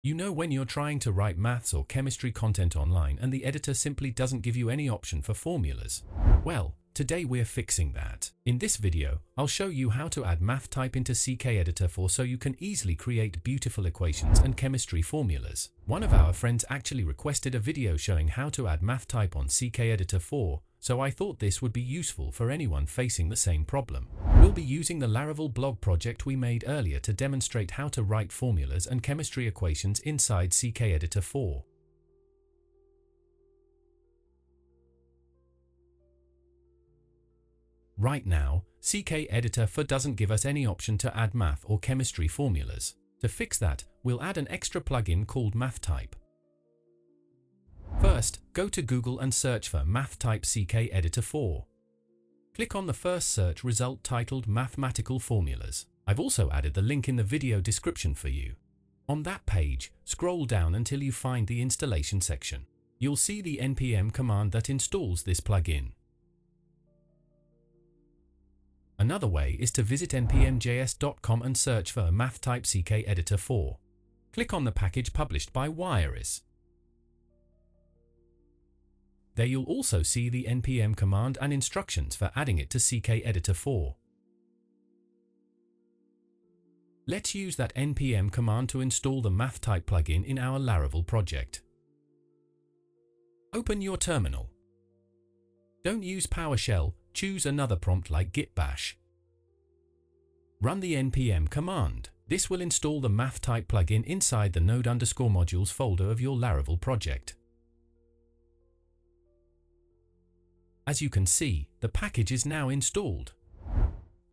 You know when you're trying to write maths or chemistry content online and the editor simply doesn't give you any option for formulas? Well, today we're fixing that. In this video, I'll show you how to add MathType into CKEditor 4 so you can easily create beautiful equations and chemistry formulas. One of our friends actually requested a video showing how to add MathType on CKEditor 4, so I thought this would be useful for anyone facing the same problem. We'll be using the Laravel blog project we made earlier to demonstrate how to write formulas and chemistry equations inside CKEditor 4. Right now, CKEditor 4 doesn't give us any option to add math or chemistry formulas. To fix that, we'll add an extra plugin called MathType. First, go to Google and search for MathType CKEditor 4. Click on the first search result titled Mathematical Formulas. I've also added the link in the video description for you. On that page, scroll down until you find the installation section. You'll see the npm command that installs this plugin. Another way is to visit npmjs.com and search for MathType CKEditor 4. Click on the package published by Wiris. There you'll also see the npm command and instructions for adding it to CKEditor 4. Let's use that npm command to install the MathType plugin in our Laravel project. Open your terminal. Don't use PowerShell, choose another prompt like git bash. Run the npm command. This will install the MathType plugin inside the node_modules folder of your Laravel project. As you can see, the package is now installed.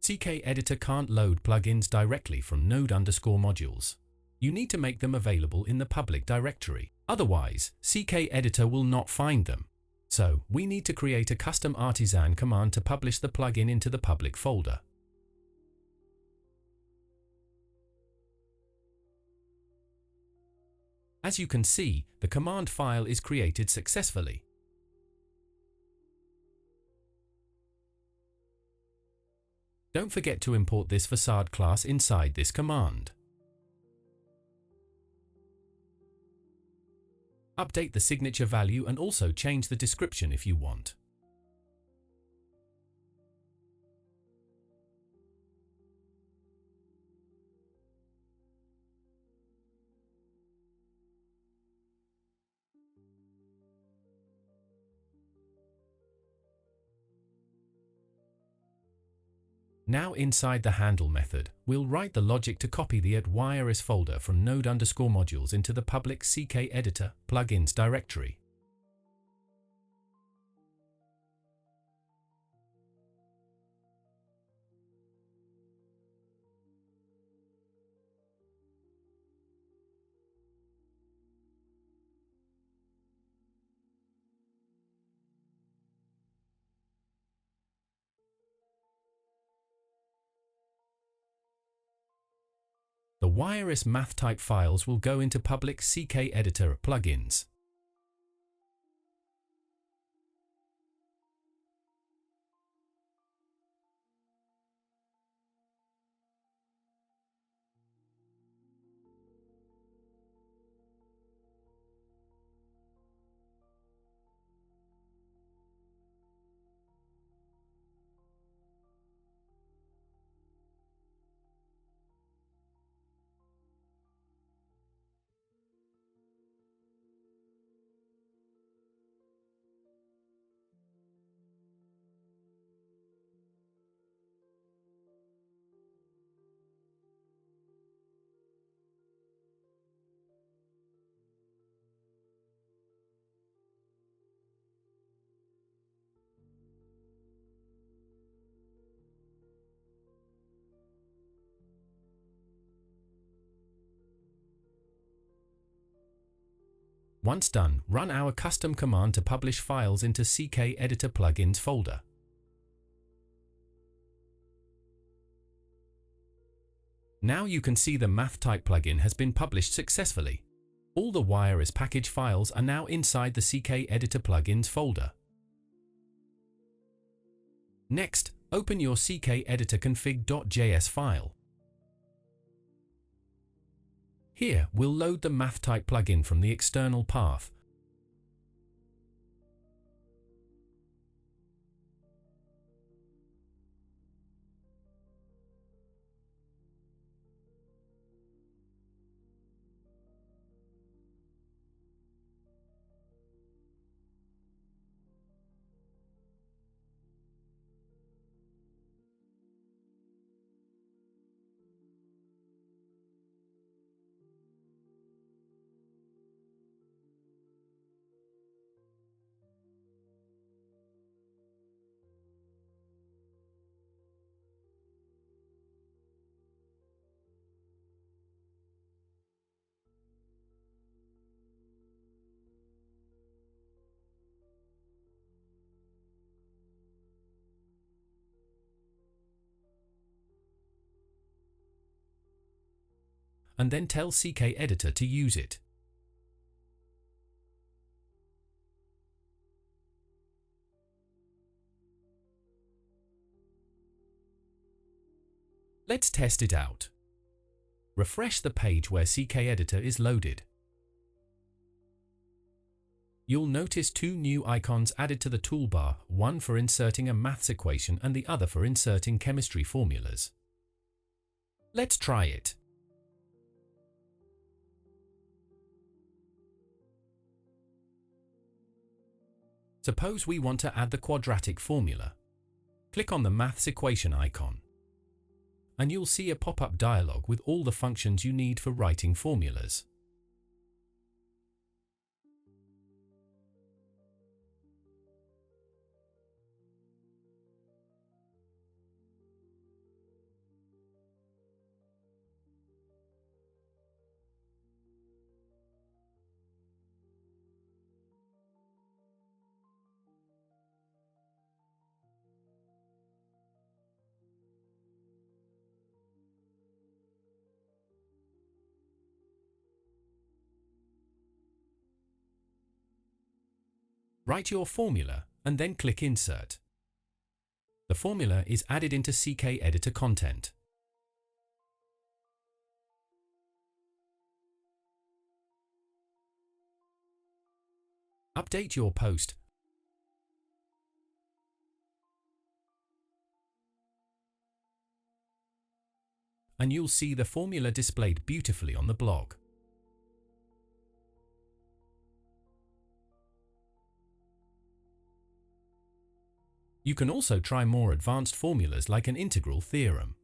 CKEditor can't load plugins directly from node_modules. You need to make them available in the public directory. Otherwise, CKEditor will not find them. So, we need to create a custom artisan command to publish the plugin into the public folder. As you can see, the command file is created successfully. Don't forget to import this facade class inside this command. Update the signature value and also change the description if you want. Now inside the handle method, we'll write the logic to copy the @wiris folder from node_modules into the public CKEditor plugins directory. The Wiris MathType files will go into public CKEditor plugins. Once done, run our custom command to publish files into CKEditor plugins folder. Now you can see the MathType plugin has been published successfully. All the Wiris package files are now inside the CKEditor plugins folder. Next, open your CKEditor config.js file. Here, we'll load the MathType plugin from the external path. And then tell CKEditor to use it. Let's test it out. Refresh the page where CKEditor is loaded. You'll notice two new icons added to the toolbar, one for inserting a maths equation and the other for inserting chemistry formulas. Let's try it. Suppose we want to add the quadratic formula. Click on the maths equation icon, and you'll see a pop-up dialog with all the functions you need for writing formulas. Write your formula and then click Insert. The formula is added into CKEditor content. Update your post and you'll see the formula displayed beautifully on the blog. You can also try more advanced formulas like an integral theorem.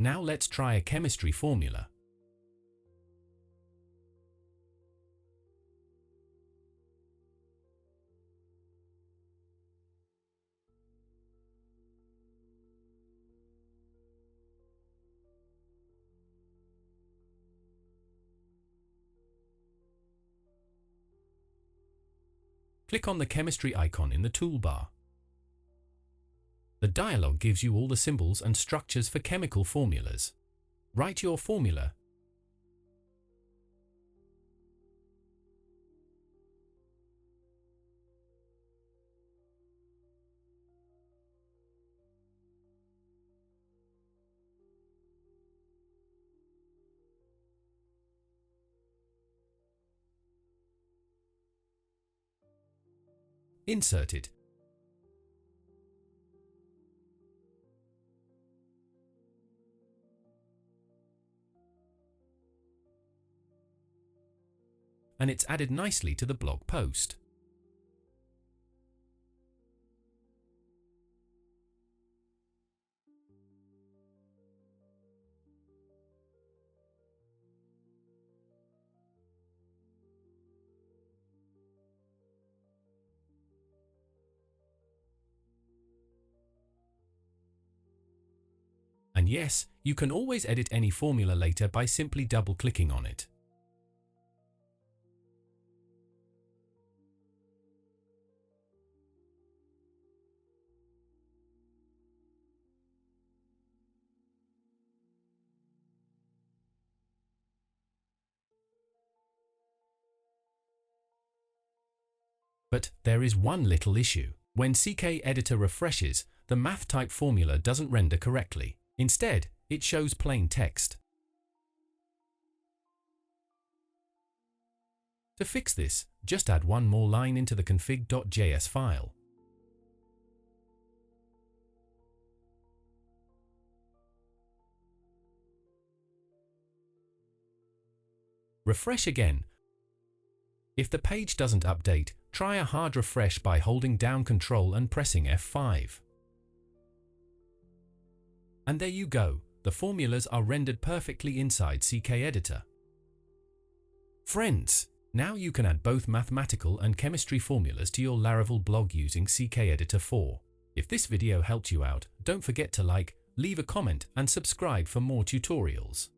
Now let's try a chemistry formula. Click on the chemistry icon in the toolbar. The dialog gives you all the symbols and structures for chemical formulas. Write your formula. insert it. And it's added nicely to the blog post. And yes, you can always edit any formula later by simply double-clicking on it. But there is one little issue. When CKEditor refreshes, the MathType formula doesn't render correctly. Instead, it shows plain text. To fix this, just add one more line into the config.js file. Refresh again. If the page doesn't update, try a hard refresh by holding down Ctrl and pressing F5. And there you go, the formulas are rendered perfectly inside CKEditor. Friends, now you can add both mathematical and chemistry formulas to your Laravel blog using CKEditor 4. If this video helped you out, don't forget to like, leave a comment and subscribe for more tutorials.